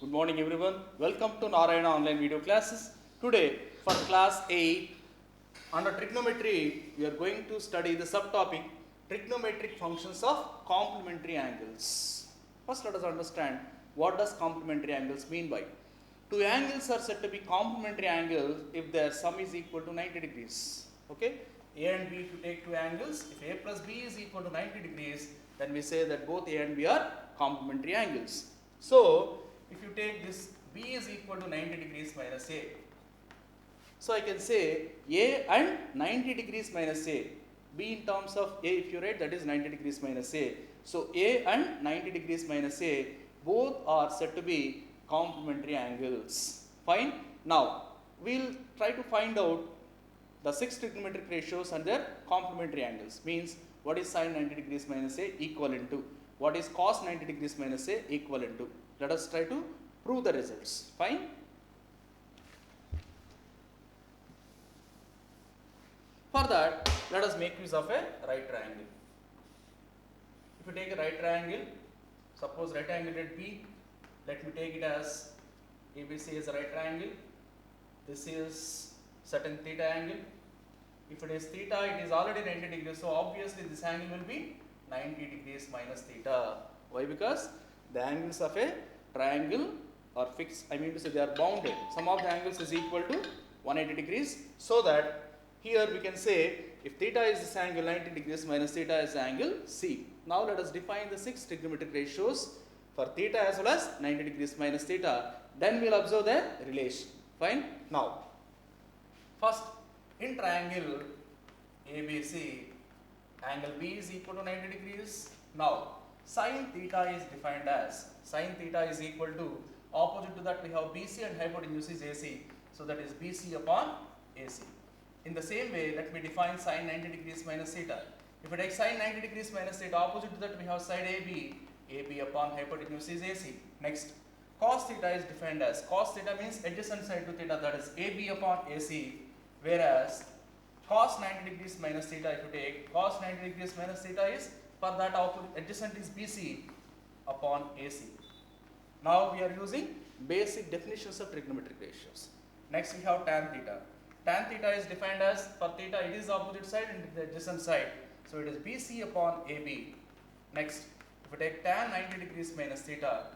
Good morning everyone. Welcome to Narayana online video classes. Today for class 8 under trigonometry we are going to study the subtopic trigonometric functions of complementary angles. First let us understand what does complementary angles mean by. Two angles are said to be complementary angles if their sum is equal to 90 degrees. Okay? A and B, if you take two angles, if A plus B is equal to 90 degrees, then we say that both A and B are complementary angles. So, if you take this B is equal to 90 degrees minus A. So, I can say A and 90 degrees minus A. B in terms of A, if you write, that is 90 degrees minus A. So, A and 90 degrees minus A both are said to be complementary angles. Fine. Now, we will try to find out the 6 trigonometric ratios and their complementary angles. Means what is sin 90 degrees minus A equivalent to? What is cos 90 degrees minus A equivalent to? Let us try to prove the results. Fine. For that, let us make use of a right triangle. If you take a right triangle, suppose right angle at B, let me take it as ABC is a right triangle. This is certain theta angle. If it is theta, it is already 90 degrees. So obviously this angle will be 90 degrees minus theta. Why? Because the angles of a triangle are fixed. I mean to say they are bounded. Sum of the angles is equal to 180 degrees. So that here we can say if theta is this angle 90 degrees minus theta is the angle C. Now let us define the 6 trigonometric ratios for theta as well as 90 degrees minus theta. Then we will observe the relation. Fine. Now, first in triangle ABC, angle B is equal to 90 degrees. Now, sin theta is defined as, sin theta is equal to, opposite to that we have BC and hypotenuse is AC. So that is BC upon AC. In the same way, let me define sin 90 degrees minus theta. If I take sin 90 degrees minus theta, opposite to that we have side AB, AB upon hypotenuse is AC. Next, cos theta is defined as, cos theta means adjacent side to theta, that is AB upon AC, whereas cos 90 degrees minus theta, if you take cos 90 degrees minus theta is, for that adjacent is BC upon AC. Now we are using basic definitions of trigonometric ratios. Next we have tan theta. Tan theta is defined as, for theta it is opposite side and the adjacent side. So it is BC upon AB. Next, if we take tan 90 degrees minus theta,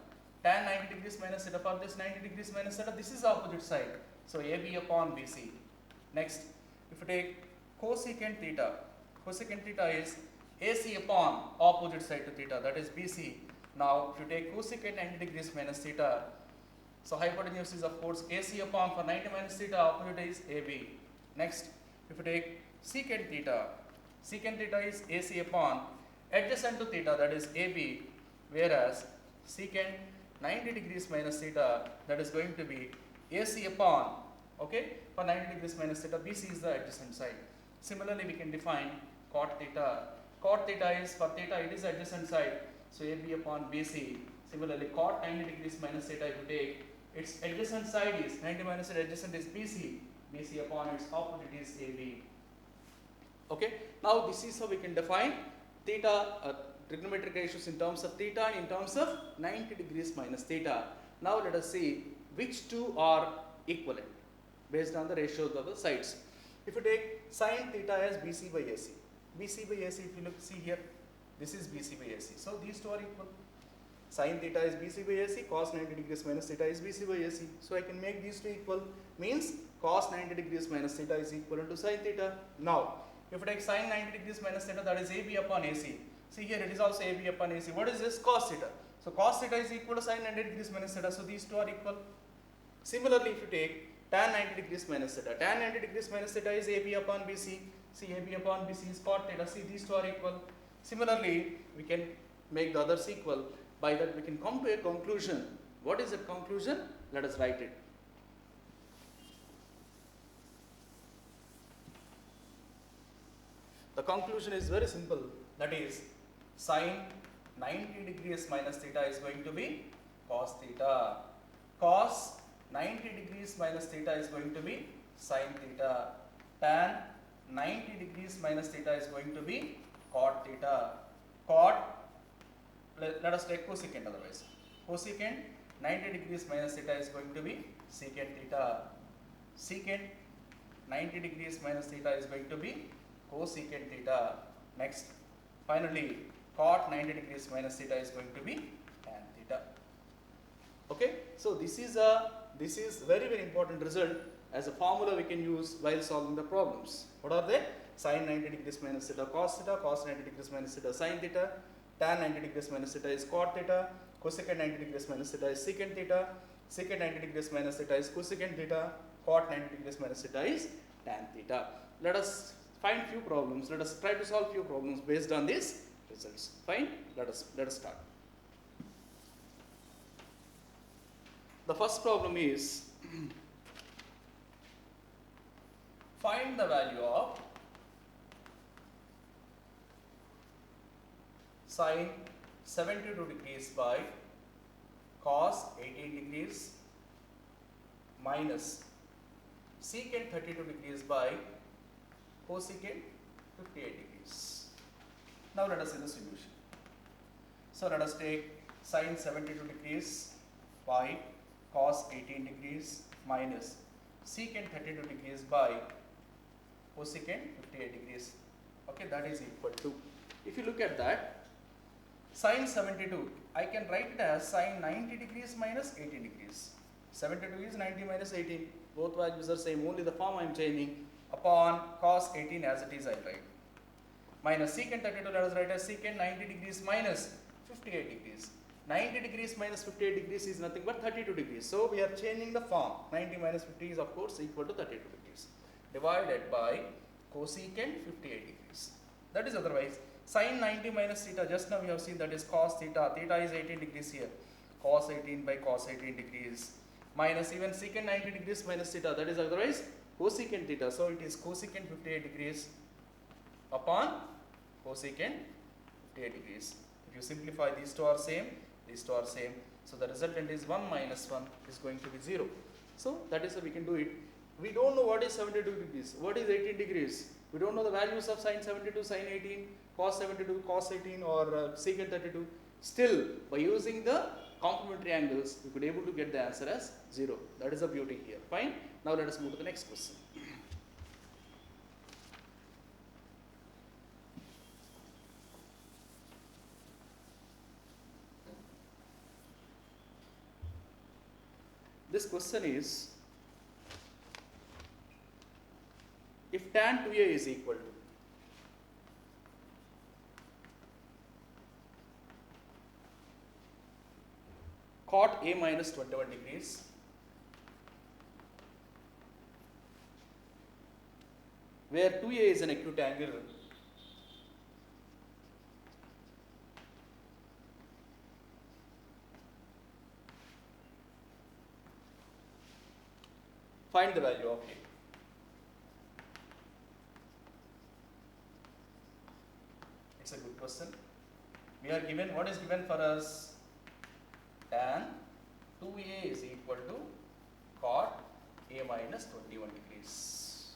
tan 90 degrees minus theta, for this 90 degrees minus theta, this is opposite side. So AB upon BC. Next, if we take cosecant theta is AC upon opposite side to theta, that is BC. Now, if you take cosecant 90 degrees minus theta, so hypotenuse is of course AC upon, for 90 minus theta, opposite is AB. Next, if you take secant theta is AC upon adjacent to theta, that is AB, whereas secant 90 degrees minus theta, that is going to be AC upon, okay, for 90 degrees minus theta, BC is the adjacent side. Similarly, we can define cot theta. Cot theta is, for theta it is adjacent side, so AB upon BC. Similarly, cot 90 degrees minus theta, if you take, its adjacent side is 90 minus theta, adjacent is BC, BC upon its opposite is AB. Okay, now this is how we can define theta, trigonometric ratios in terms of theta and in terms of 90 degrees minus theta. Now let us see which two are equivalent based on the ratios of the sides. If you take sin theta as BC by AC, BC by AC, if you look, see here, this is BC by AC. So these two are equal. Sin theta is BC by AC, cos 90 degrees minus theta is BC by AC. So I can make these two equal, means cos 90 degrees minus theta is equivalent to sin theta. Now, if you take sin 90 degrees minus theta, that is AB upon AC. See here, it is also AB upon AC. What is this? Cos theta. So cos theta is equal to sin 90 degrees minus theta. So these two are equal. Similarly, if you take tan 90 degrees minus theta, tan 90 degrees minus theta is AB upon BC. See, AB upon BC is cot theta. See, these two are equal. Similarly, we can make the others equal. By that, we can come to a conclusion. What is the conclusion? Let us write it. The conclusion is very simple. That is, sin 90 degrees minus theta is going to be cos theta. Cos 90 degrees minus theta is going to be sin theta. Tan 90 degrees minus theta is going to be cot theta. Cot, let us take cosecant otherwise. Cosecant 90 degrees minus theta is going to be secant theta. Secant 90 degrees minus theta is going to be cosecant theta. Next, finally, cot 90 degrees minus theta is going to be tan theta. Okay, so this is very important result as a formula we can use while solving the problems. What are they? Sin 90 degrees minus theta, cos 90 degrees minus theta, sin theta, tan 90 degrees minus theta is cot theta, cosecant 90 degrees minus theta is secant theta, secant 90 degrees minus theta is cosecant theta, cot 90 degrees minus theta is tan theta. Let us find few problems. Let us try to solve few problems based on these results. Fine. Let us start. The first problem is find the value of sin 72 degrees by cos 18 degrees minus secant 32 degrees by cosecant 58 degrees. Now let us see the solution. So let us take sin 72 degrees by cos 18 degrees minus secant 32 degrees by cosecant 58 degrees. Okay, that is equal to, if you look at that, sin 72, I can write it as sin 90 degrees minus 18 degrees. 72 is 90 minus 18. Both values are same, only the form I am changing. Upon cos 18 as it is, I write. Minus secant 32, let us write as secant 90 degrees minus 58 degrees. 90 degrees minus 58 degrees is nothing but 32 degrees. So we are changing the form. 90 minus 50 is of course equal to 32 degrees. Divided by cosecant 58 degrees. That is otherwise sin 90 minus theta, just now we have seen that is cos theta. Theta is 18 degrees here. Cos 18 by cos 18 degrees. Minus even secant 90 degrees minus theta, that is otherwise cosecant theta. So it is cosecant 58 degrees upon cosecant 58 degrees. If you simplify, these two are same, these two are same. So the resultant is 1 minus 1 is going to be 0. So that is how we can do it. We don't know what is 72 degrees, what is 18 degrees. We don't know the values of sin 72, sin 18, cos 72, cos 18 or secant 32. Still, by using the complementary angles, we could able to get the answer as 0. That is the beauty here. Fine. Now let us move to the next question. This question is, if tan 2a is equal to cot a minus 21 degrees where 2a is an acute angle, find the value of a. It's a good question. We are given, what is given for us? Tan 2a is equal to cot a minus 21 degrees.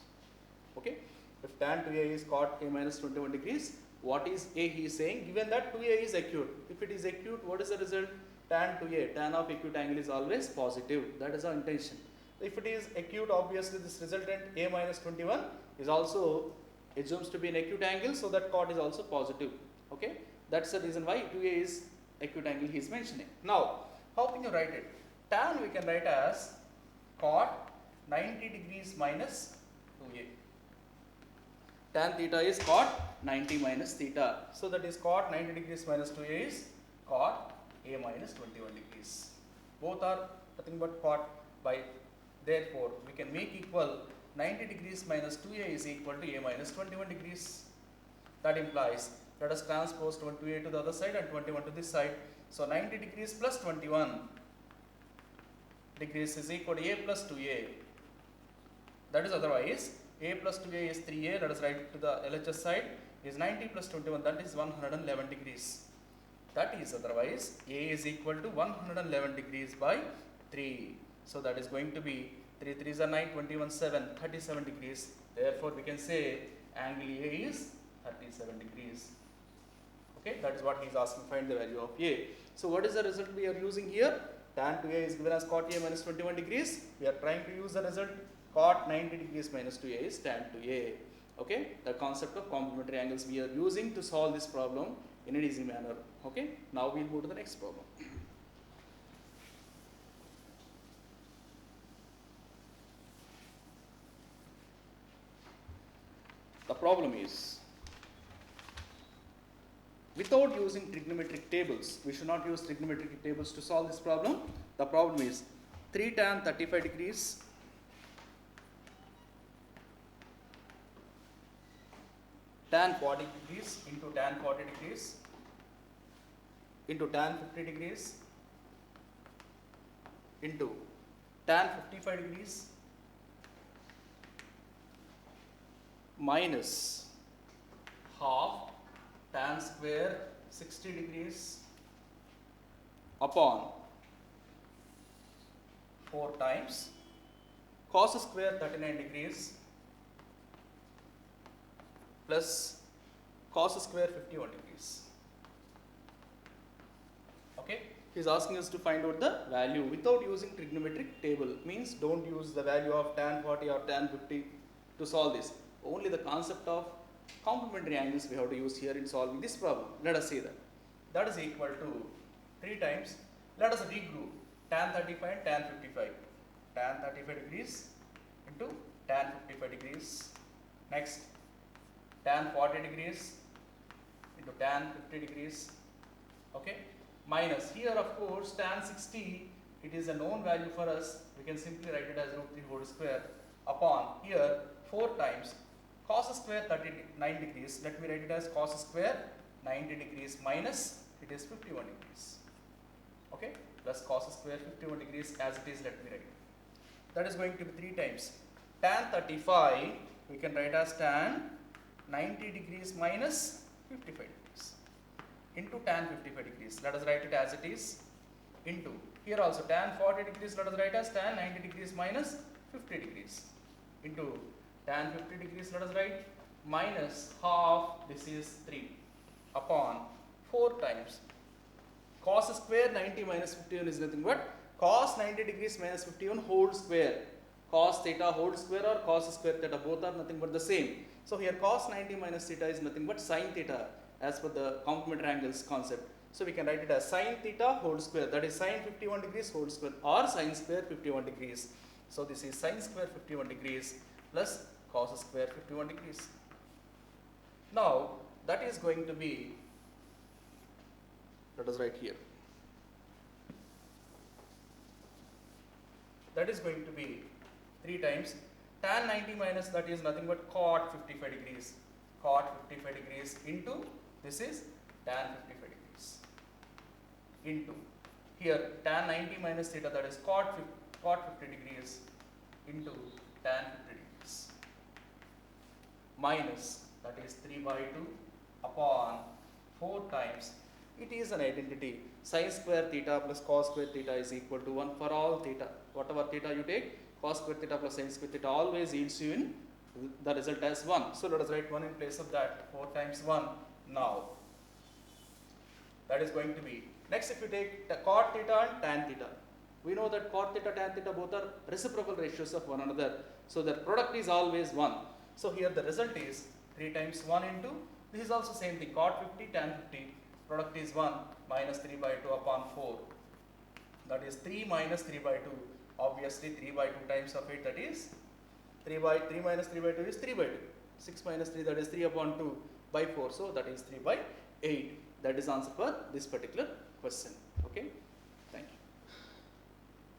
Okay. If tan 2a is cot a minus 21 degrees, what is a he is saying? Given that 2a is acute. If it is acute, what is the result? Tan 2a, tan of acute angle is always positive. That is our intention. If it is acute, obviously this resultant a minus 21 is also assumes to be an acute angle, so that cot is also positive. Okay, that's the reason why 2a is acute angle he is mentioning. Now, how can you write it? Tan we can write as cot 90 degrees minus 2a. Tan theta is cot 90 minus theta. So that is cot 90 degrees minus 2a is cot a minus 21 degrees. Both are nothing but cot. By therefore, we can make equal 90 degrees minus 2a is equal to a minus 21 degrees. That implies, let us transpose 2a to the other side and 21 to this side. So 90 degrees plus 21 degrees is equal to a plus 2a. That is otherwise, a plus 2a is 3a. Let us write to the LHS side is 90 plus 21, that is 111 degrees. That is otherwise, a is equal to 111 degrees by 3. So that is going to be 3 3s are 9, 21 7, 37 degrees. Therefore, we can say angle A is 37 degrees. Okay, that is what he is asking, find the value of A. So what is the result we are using here? tan 2a is given as cot a minus 21 degrees. We are trying to use the result cot 90 degrees minus 2a is tan 2a. Okay, the concept of complementary angles we are using to solve this problem in an easy manner. Okay, now we'll go to the next problem. The problem is, without using trigonometric tables, we should not use trigonometric tables to solve this problem. The problem is 3 tan 35 degrees tan 40 degrees into tan 40 degrees into tan 50 degrees into tan 55 degrees minus half tan square 60 degrees upon 4 times cos square 39 degrees plus cos square 51 degrees. Okay, he is asking us to find out the value without using trigonometric table. Means don't use the value of tan 40 or tan 50 to solve this. Only the concept of complementary angles we have to use here in solving this problem. Let us see that. That is equal to 3 times. Let us regroup tan 35 and tan 55. Tan 35 degrees into tan 55 degrees. Next, tan 40 degrees into tan 50 degrees. Okay, minus here of course tan 60, it is a known value for us. We can simply write it as root 3 whole square upon here 4 times cos square 39 degrees. Let me write it as cos square 90 degrees minus it is 51 degrees. Okay, plus cos square 51 degrees as it is. Let me write. That is going to be 3 times tan 35. We can write as tan 90 degrees minus 55 degrees into tan 55 degrees. Let us write it as it is into here also tan 40 degrees. Let us write as tan 90 degrees minus 50 degrees into tan 50 degrees. Let us write minus half, this is 3 upon 4 times cos square 90 minus 51 is nothing but cos 90 degrees minus 51 whole square. Cos theta whole square or cos square theta, both are nothing but the same. So here cos 90 minus theta is nothing but sin theta as per the complementary angles concept. So we can write it as sin theta whole square, that is sin 51 degrees whole square or sin square 51 degrees. So this is sin square 51 degrees plus cos square 51 degrees. Now that is going to be, let us write here, that is going to be 3 times tan 90 minus, that is nothing but cot 55 degrees, cot 55 degrees into this is tan 55 degrees into here tan 90 minus theta, that is cot 50 degrees into tan 50 degrees minus, that is 3 by 2 upon 4 times, it is an identity, sin square theta plus cos square theta is equal to 1 for all theta. Whatever theta you take, cos square theta plus sin square theta always yields you in the result as 1. So let us write 1 in place of that, 4 times 1 now. That is going to be, next if you take the cot theta and tan theta, we know that cot theta, tan theta both are reciprocal ratios of one another. So their product is always 1. So here the result is 3 times 1 into, this is also same thing, cot 50, tan 50, product is 1 minus 3 by 2 upon 4. That is 3 minus 3 by 2. Obviously 3 by 2 times of it, that is 3 minus 3 by 2 is 3 by 2. 6 minus 3, that is 3 upon 2 by 4. So that is 3 by 8. That is answer for this particular question. Okay.